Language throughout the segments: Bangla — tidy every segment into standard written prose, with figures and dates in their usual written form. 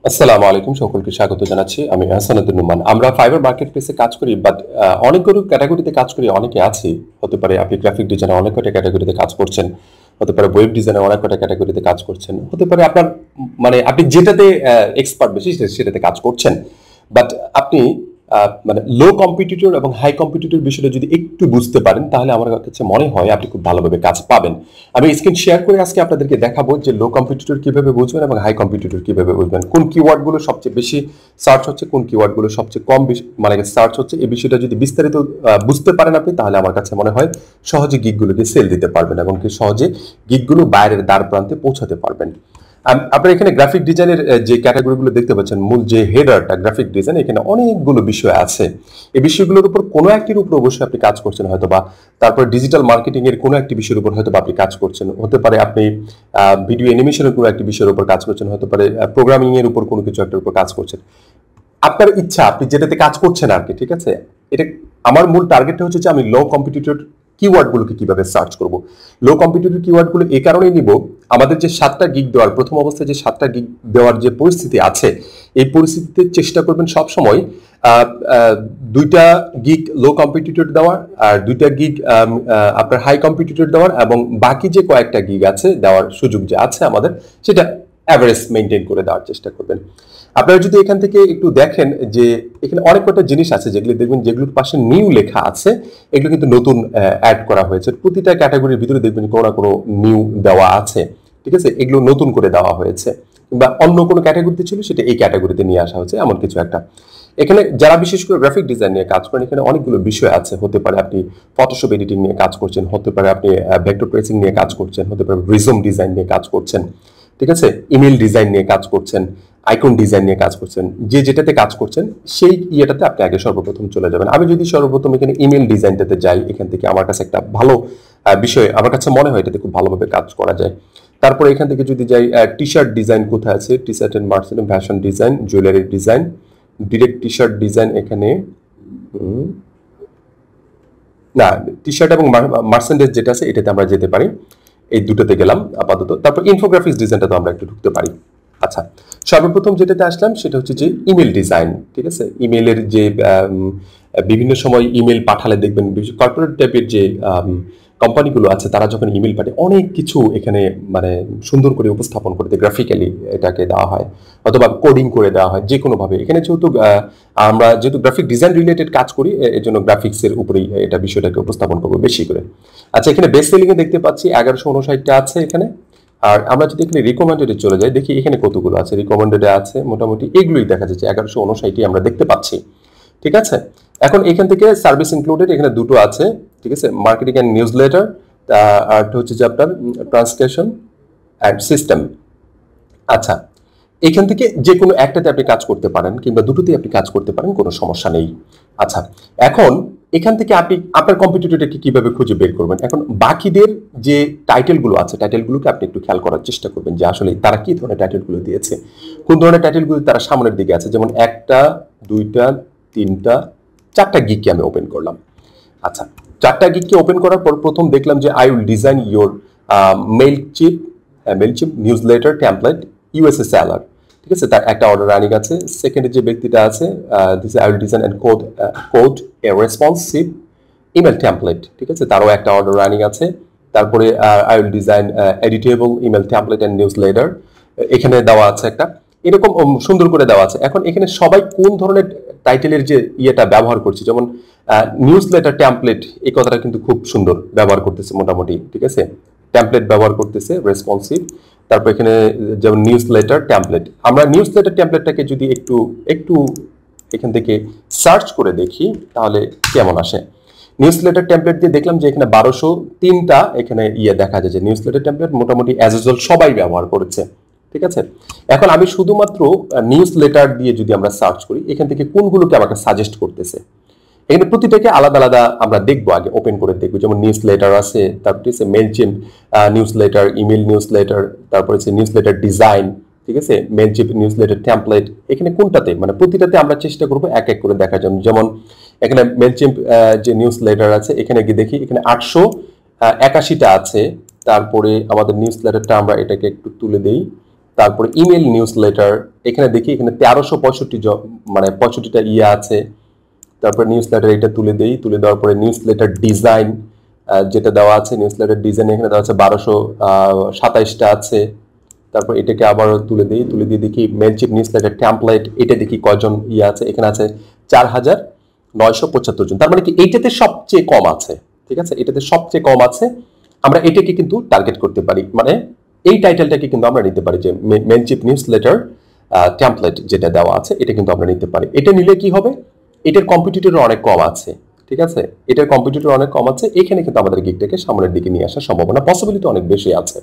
আসসালামু আলাইকুম, সকলকে স্বাগত জানাচ্ছি। আমি আহসান উদ্দিন নোমান। আমরা ফাইবার মার্কেট প্লেসে কাজ করি, বাট অনেকগুলো ক্যাটাগরিতে কাজ করি। অনেকে আছি, হতে পারে আপনি গ্রাফিক ডিজাইনার অনেক কটা ক্যাটাগরিতে কাজ করছেন, হতে পারে ওয়েব ডিজাইনার অনেক কটা ক্যাটাগরিতে কাজ করছেন, হতে পারে আপনার মানে আপনি যেটাতে এক্সপার্ট বেশি সেটাতে কাজ করছেন। বাট আপনি মানে লো কম্পিটিটর এবং হাই কম্পিটিটর বিষয়টা যদি একটু বুঝতে পারেন, তাহলে আমার কাছে মনে হয় আপনি খুব ভালোভাবে কাজ পাবেন। আমি স্ক্রিন শেয়ার করে আজকে আপনাদেরকে দেখাবো যে লো কম্পিটিটর কিভাবে বুঝবেন এবং হাই কম্পিটিটর কিভাবে বুঝবেন, কোন কিওয়ার্ডগুলো সবচেয়ে বেশি সার্চ হচ্ছে, কোন কিওয়ার্ডগুলো সবচেয়ে কম মানে সার্চ হচ্ছে। এই বিষয়টা যদি বিস্তারিত বুঝতে পারেন আপনি, তাহলে আমার কাছে মনে হয় সহজে গিগগুলোকে সেল দিতে পারবেন এবং কি সহজে গিগগুলো বাইরের দ্বার প্রান্তে পৌঁছাতে পারবেন। আপনারা এখানে গ্রাফিক ডিজাইনের যে ক্যাটাগরিগুলো দেখতে পাচ্ছেন, মূল যে হেডারটা গ্রাফিক ডিজাইন, এখানে অনেকগুলো বিষয় আছে। এই বিষয়গুলোর উপর কোনো একটির উপর অবশ্যই আপনি কাজ করছেন হয়তো, বা তারপর ডিজিটাল মার্কেটিং এর কোনো একটি বিষয়ের উপর হয়তো আপনি কাজ করছেন, হতে পারে আপনি ভিডিও অ্যানিমেশনের কোনো একটি বিষয়ের উপর কাজ করছেন, হতে পারে প্রোগ্রামিং এর উপর কোনো কিছু একটার উপর কাজ করছেন। আপনার ইচ্ছা আপনি যেটাতে কাজ করছেন আর কি, ঠিক আছে। এটা আমার মূল টার্গেটটা হচ্ছে যে আমি লো কম্পিটিটর কিওয়ার্ডগুলোকে কিভাবে সার্চ করব। লো কম্পিটিটর কিওয়ার্ডগুলো এই কারণেই নিব, আমাদের যে 7টা গিগ দেওয়ার প্রথম অবস্থায় যে 7টা গিগ দেওয়ার যে পরিস্থিতি আছে, এই পরিস্থিতিতে চেষ্টা করবেন সব সময় 2টা গিগ লো কম্পিটিটর দেওয়ার, আর 2টা গিগ আপনার হাই কম্পিটিটর দেওয়ার, এবং বাকি যে কয়েকটা গিগ আছে দেওয়ার সুযোগ যে আছে আমাদের, সেটা অ্যাভারেজ মেনটেন করে দেওয়ার চেষ্টা করবেন। আপনারা যদি এখান থেকে একটু দেখেন যে এখানে অনেক কটা জিনিস আছে যেগুলো দেখবেন, যেগুলোর পাশে নিউ লেখা আছে, এগুলো কিন্তু নতুন অ্যাড করা হয়েছে। প্রতিটা ক্যাটাগরির ভিতরে দেখবেন কোনো না কোনো নিউ দেওয়া আছে, ঠিক আছে। এগুলো নতুন করে দেওয়া হয়েছে, কিংবা অন্য কোনো ক্যাটাগরিতে ছিল সেটা এই ক্যাটাগরিতে নিয়ে আসা হয়েছে, এমন কিছু একটা। এখানে যারা বিশেষ করে গ্রাফিক ডিজাইন নিয়ে কাজ করেন, এখানে অনেকগুলো বিষয় আছে। হতে পারে আপনি ফটোশপ এডিটিং নিয়ে কাজ করছেন, হতে পারে আপনি ভেক্টর প্রেসিং নিয়ে কাজ করছেন, হতে পারে রিজম ডিজাইন নিয়ে কাজ করছেন, ঠিক আছে, ইমেল ডিজাইন নিয়ে কাজ করছেন, আইকন ডিজাইন নিয়ে কাজ করছেন। যে যেটাতে কাজ করছেন সেই ইয়েটাতে আপনি আগে সর্বপ্রথম চলে যাবেন। আমি যদি সর্বপ্রথম এখানে ইমেল ডিজাইনটাতে যাই, এখান থেকে আমার কাছে একটা ভালো বিষয় আমার কাছে মনে হয়, এটাতে খুব ভালোভাবে কাজ করা যায়। তারপরে এখান থেকে যদি যাই টি শার্ট ডিজাইন কোথায় আছে, T shirt and merchant fashion design, jewellery design, direct T shirt design, এখানে না, টি শার্ট এবং মার্চেন্ডেজ যেটা আছে এটাতে আমরা যেতে পারি। এই দুটোতে গেলাম আপাতত। তারপর ইনফোগ্রাফিক্স ডিজাইনটা তো আমরা একটু ঢুকতে পারি। আচ্ছা, সর্বপ্রথম যেটাতে আসলাম সেটা হচ্ছে যে ইমেল ডিজাইন, ঠিক আছে। ইমেলের যে বিভিন্ন সময় ইমেল পাঠালে দেখবেন কর্পোরেট টাইপের যে কোম্পানিগুলো আছে, তারা যখন ইমেল পাঠায় অনেক কিছু এখানে মানে সুন্দর করে উপস্থাপন করতে গ্রাফিক্যালি এটাকে দেওয়া হয়, অথবা কোডিং করে দেওয়া হয় যে কোনোভাবে। এখানে যেহেতু আমরা যেহেতু গ্রাফিক ডিজাইন রিলেটেড কাজ করি, এর জন্য গ্রাফিক্সের উপরেই এটা বিষয়টাকে উপস্থাপন করবো বেশি করে। আচ্ছা, এখানে বেস্ট সেলিং এ দেখতে পাচ্ছি 1159টা আছে এখানে। আর আমরা যদি এখানে রিকমেন্ডেডে চলে যাই, দেখি এখানে কতগুলো আছে। রিকমেন্ডেডে আছে মোটামুটি এগুলোই দেখা যাচ্ছে, 1159টি আমরা দেখতে পাচ্ছি, ঠিক আছে। এখন এখান থেকে সার্ভিস ইনক্লুডেড এখানে দুটো আছে, ঠিক আছে, মার্কেটিং অ্যান্ড নিউজ লেটার, আর হচ্ছে যে আপনার ট্রান্সলেশন অ্যান্ড সিস্টেম। আচ্ছা, এখান থেকে যে কোনো একটাতে আপনি কাজ করতে পারেন, কিংবা দুটোতেই আপনি কাজ করতে পারেন, কোনো সমস্যা নেই। আচ্ছা, এখন এখান থেকে আপনি আপনার কম্পিটিটরটাকে কিভাবে খুঁজে বের করবেন। এখন বাকিদের যে টাইটেলগুলো আছে, টাইটেলগুলোকে আপনি একটু খেয়াল করার চেষ্টা করবেন যে আসলে তারা কি ধরনের টাইটেলগুলো দিয়েছে, কোন ধরনের টাইটেলগুলো তারা সামনের দিকে আছে। যেমন 1টা 2টা 3টা 4টা গিগকে আমি ওপেন করলাম। আচ্ছা, 4টা গিগকে ওপেন করার পর প্রথম দেখলাম যে I will design your Mailchimp newsletter template USA seller, ঠিক আছে। তার একটা অর্ডার রানিং আছে। সেকেন্ডে যে ব্যক্তিটা আছে, this I will design and code a responsive email template, ঠিক আছে, তারও একটা অর্ডার রানিং আছে। তারপরে I will design editable email template and newsletter, এখানে দেওয়া আছে একটা, এরকম সুন্দর করে দেওয়া আছে। এখন এখানে সবাই কোন ধরনের টাইটেলের যে ইয়েটা ব্যবহার করছে, যেমন নিউজ লেটার টেমপ্লেট, এই কথাটা কিন্তু খুব সুন্দর ব্যবহার করতেছে মোটামুটি, ঠিক আছে। টেমপ্লেট ব্যবহার করতেছে রেসপন্সিভ। তারপর এখানে যেমন নিউজ লেটার টেমপ্লেট, আমরা নিউজ লেটার টেমপ্লেটটাকে যদি একটু একটু এখান থেকে সার্চ করে দেখি, তাহলে কেমন আসে। নিউজ লেটার টেমপ্লেট দিয়ে দেখলাম যে এখানে 1203টা এখানে ইয়ে দেখা যায় যে নিউজ লেটার টেমপ্লেট মোটামুটি অ্যাজ ইউজুয়াল সবাই ব্যবহার করেছে, ঠিক আছে। এখন আমি শুধুমাত্র নিউজ লেটার দিয়ে যদি আমরা সার্চ করি, এখান থেকে কোনগুলোকে আমাকে সাজেস্ট করতেছে, এখানে প্রতিটাকে আলাদা আলাদা আমরা দেখবো, আগে ওপেন করে দেখবো। যেমন নিউজ লেটার আছে, তারপর হচ্ছে Mailchimp newsletter, email newsletter, তারপর হচ্ছে নিউজ লেটার ডিজাইন, ঠিক আছে, মেইলচিপ নিউজ লেটার টেমপ্লেট। এখানে কোনটাতে মানে প্রতিটাতে আমরা চেষ্টা করবো এক এক করে দেখার জন্য। যেমন এখানে মেইলচিপ যে নিউজ লেটার আছে, এখানে গিয়ে দেখি এখানে 881টা আছে। তারপরে আমাদের নিউজ লেটারটা আমরা এটাকে একটু তুলে দেই, তারপরে ইমেল নিউজ লেটার, এখানে দেখি এখানে 1365 মানে 65টা আছে। তারপরে নিউজ লেটার এটা তুলে দেই, তুলে দেওয়ার পরে নিউজ লেটার ডিজাইন যেটা দেওয়া আছে, নিউজ লেটার ডিজাইন এখানে দেওয়া আছে 1227টা আছে। তারপর এটাকে আবার তুলে দিই, তুলে দিয়ে দেখি মেলচিপ নিউজ লেটার টেমপ্লেট, এটা দেখি কয়জন আছে, এখানে আছে 4975 জন। তার মানে কি এইটাতে সবচেয়ে কম আছে, ঠিক আছে, এটাতে সবচেয়ে কম আছে। আমরা এটাকে কিন্তু টার্গেট করতে পারি, মানে এই টাইটেলটাকে কিন্তু আমরা নিতে পারি যে মেলচিপ নিউজ লেটার টেমপ্লেট যেটা দেওয়া আছে, এটা কিন্তু আমরা নিতে পারি। এটা নিলে কি হবে, এটার কম্পিটিটর অনেক কম আছে, ঠিক আছে, এটার কম্পিটিটর অনেক কম আছে, এখানে কিন্তু আমাদের গিগটাকে সামনের দিকে নিয়ে আসার সম্ভাবনা পসিবিলিটি অনেক বেশি আছে,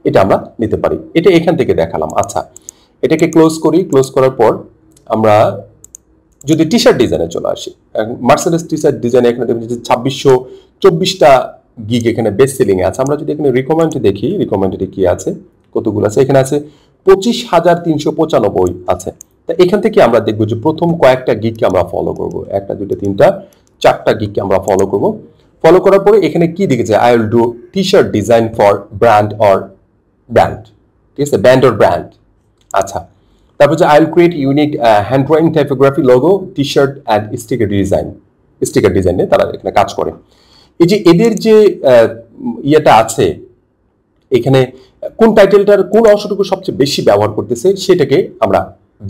এটা আমরা নিতে পারি। এটা এখান থেকে দেখালাম। আচ্ছা, এটাকে ক্লোজ করি, ক্লোজ করার পর আমরা যদি টি শার্ট ডিজাইনে চলে আসি, মার্সেডিস টি শার্ট ডিজাইনে এখানে দেখবেন যে 2624টা গিগ এখানে বেস্ট সেলিং এ আছে। আমরা যদি এখানে রিকমেন্ডে দেখি, রিকমেন্ডে কি আছে, কতগুলো আছে, এখানে আছে 25,395 আছে। তা এখান থেকে আমরা দেখবো যে প্রথম কয়েকটা গিগকে আমরা ফলো করব, 1 2 3 4 4টা গিগকে আমরা ফলো করব। ফলো করার পরে এখানে কি দেখেছে, I will do T shirt design for brand or brand, ঠিক আছে, ব্র্যান্ড অর ব্র্যান্ড। আচ্ছা, তারপর যে I will create unique hand drawing typography logo T shirt and sticker design, sticker ডিজাইনে তারা এখানে কাজ করে। এই যে এদের যে ইয়েটা আছে, এখানে কোন টাইটেলটার কোন অংশটুকু সবচেয়ে বেশি ব্যবহার করতেছে সেটাকে আমরা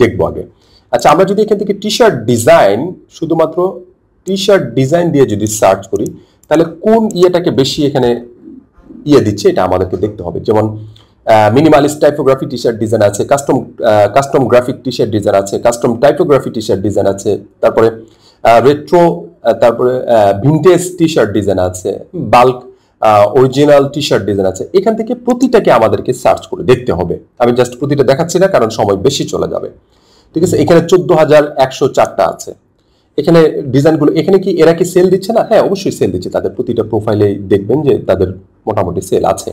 দেখবো আগে। আচ্ছা, আমরা যদি এখান থেকে টি শার্ট ডিজাইন, শুধুমাত্র টি শার্ট ডিজাইন দিয়ে যদি সার্চ করি, তাহলে কোন ইয়েটাকে বেশি এখানে দিচ্ছে এটা আমাদেরকে দেখতে হবে। যেমন minimalist typography T shirt design আছে, custom graphic T shirt design আছে, custom typography T shirt design আছে, তারপরে রেট্রো, তারপরে ভিনটেজ টি শার্ট ডিজাইন আছে, bulk original T shirt design আছে। এখান থেকে প্রতিটাকে আমাদেরকে সার্চ করে দেখতে হবে। আমি জাস্ট প্রতিটা দেখাচ্ছি না, কারণ সময় বেশি চলে যাবে, ঠিক আছে। এখানে 14,104টা আছে। এখানে ডিজাইনগুলো, এখানে কি এরা কি সেল দিচ্ছে না? হ্যাঁ, অবশ্যই সেল দিচ্ছে, তাদের প্রতিটা প্রোফাইলে দেখবেন যে তাদের মোটামুটি সেল আছে।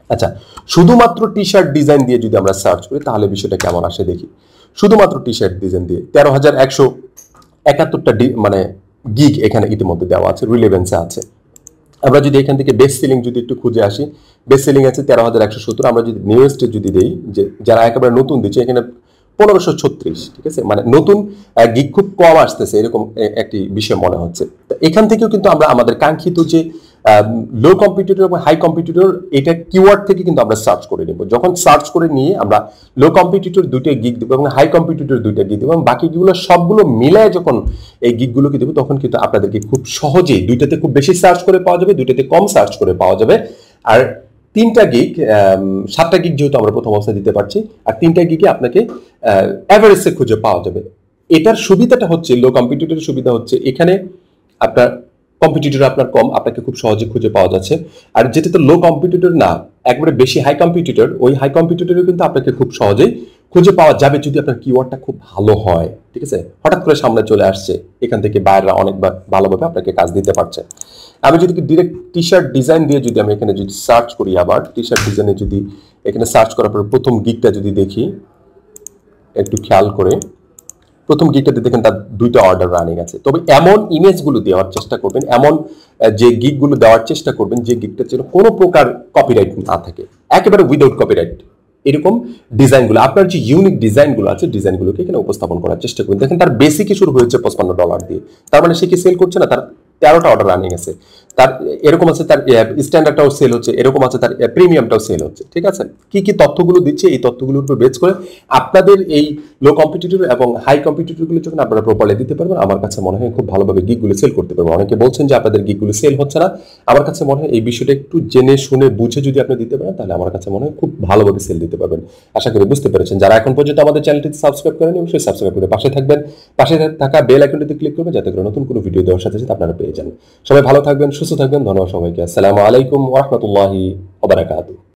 আচ্ছা, শুধুমাত্র টি শার্ট ডিজাইন দিয়ে যদি আমরা সার্চ করি তাহলে বিষয়টা কেমন আসে দেখি। শুধুমাত্র টি শার্ট ডিজাইন দিয়ে 13,171টা মানে গিগ এখানে ইতিমধ্যে দেওয়া আছে, রিলেভেন্সে আছে। আমরা যদি এখান থেকে বেস্ট সেলিং যদি একটু খুঁজে আসি, বেস্ট সেলিং আছে 13,170। আমরা যদি নিউজটা যদি দেই, যে যারা একেবারে নতুন দিচ্ছে, এখানে 1536, ঠিক আছে, মানে নতুন গিগ খুব কম আসতেছে, এরকম একটি বিষয় মনে হচ্ছে। এখান থেকেও কিন্তু আমরা আমাদের কাঙ্ক্ষিত যে লো কম্পিটিটর এবং হাই কম্পিটিটর, এটা কিওয়ার্ড থেকে কিন্তু আমরা সার্চ করে নেব। যখন সার্চ করে নিয়ে আমরা লো কম্পিটিটর 2টা গিগ দেবো এবং হাই কম্পিটিটর 2টা গিগ দেবো এবং বাকিগুলো সবগুলো মিলায় যখন এই গিগগুলোকে দেবো, তখন কিন্তু আপনাদেরকে খুব সহজেই 2টাতে খুব বেশি সার্চ করে পাওয়া যাবে, 2টাতে কম সার্চ করে পাওয়া যাবে। আর 3টা গিগ, 7টা গিগ যেহেতু আমরা প্রথম অবস্থায় দিতে পারছি, আর 3টা গিগে আপনাকে অ্যাভারেজে খুঁজে পাওয়া যাবে। এটার সুবিধাটা হচ্ছে, লো কম্পিটিটরের সুবিধা হচ্ছে এখানে আপনার কম্পিটিটর আপনার কম, আপনাকে খুব সহজে খুঁজে পাওয়া যাচ্ছে। আর যেটাতে লো কম্পিটিটর না, একবারে বেশি হাই কম্পিটিটর, ওই হাই কম্পিটিটরে কিন্তু আপনাকে খুব সহজেই খুঁজে পাওয়া যাবে যদি আপনার কিওয়ার্ডটা খুব ভালো হয়, ঠিক আছে। হঠাৎ করে সামনে চলে আসছে, এখান থেকে বাইরেরা অনেক ভালোভাবে আপনাকে কাজ দিতে পারছে। আমি যদি ডিরেক্ট টি শার্ট ডিজাইন দিয়ে যদি আমি এখানে যদি সার্চ করি, আবার টি শার্ট ডিজাইনে যদি এখানে সার্চ করার পর প্রথম গিগটা যদি দেখি, একটু খেয়াল করে প্রথম গিগটাতে দেখেন তার 2টা অর্ডার রানিং আছে। তবে এমন ইমেজগুলো দেওয়ার চেষ্টা করবেন, এমন যে গিগগুলো দেওয়ার চেষ্টা করবেন যে গিগটার যেন কোনো প্রকার কপিরাইট না থাকে, একেবারে উইদাউট কপিরাইট। এরকম ডিজাইনগুলো, আপনার যে ইউনিক ডিজাইনগুলো আছে, ডিজাইনগুলোকে এখানে উপস্থাপন করার চেষ্টা করুন। দেখেন তার বেসিকই শুরু হয়েছে $55 দিয়ে, তার মানে সে কি সেল করছে না, তার 13টা অর্ডার রানিং আছে, তার এরকম আছে, তার স্ট্যান্ডার্ডটাও সেল হচ্ছে, এরকম আছে তার প্রিমিয়ামটাও সেল হচ্ছে, ঠিক আছে। কি কি তথ্যগুলো দিচ্ছে, এই তথ্যগুলোর উপর বেস করে আপনাদের এই লো কম্পিটিটর এবং হাই কম্পিটিটরগুলো যখন আপনারা প্রপারলি দিতে পারবেন, আমার কাছে মনে হয় খুব ভালোভাবে গিগগুলো সেল করতে পারবেন। অনেকে বলছেন যে আপনাদের গিগগুলো সেল হচ্ছে না, আমার কাছে মনে হয় এই বিষয়টা একটু জেনে শুনে বুঝে যদি আপনি দিতে পারেন, তাহলে আমার কাছে মনে হয় খুব ভালোভাবে সেল দিতে পারবেন। আশা করি বুঝতে পেরেছেন। যারা এখন পর্যন্ত আমাদের চ্যানেলটিতে সাবস্ক্রাইব করেন, অবশ্যই সাবস্ক্রাইব করে পাশে থাকবেন, পাশে থাকা বেল আইকনটিতে ক্লিক করবেন, যাতে করে নতুন কোনো ভিডিও দেওয়ার সাথে সাথে আপনারা পেয়ে যান। সবাই ভালো থাকবেন, সুস্থ থাকবেন। ধন্যবাদ সবাইকে। আসসালামু আলাইকুম ওয়া রাহমাতুল্লাহি ওয়া বারাকাতুহু।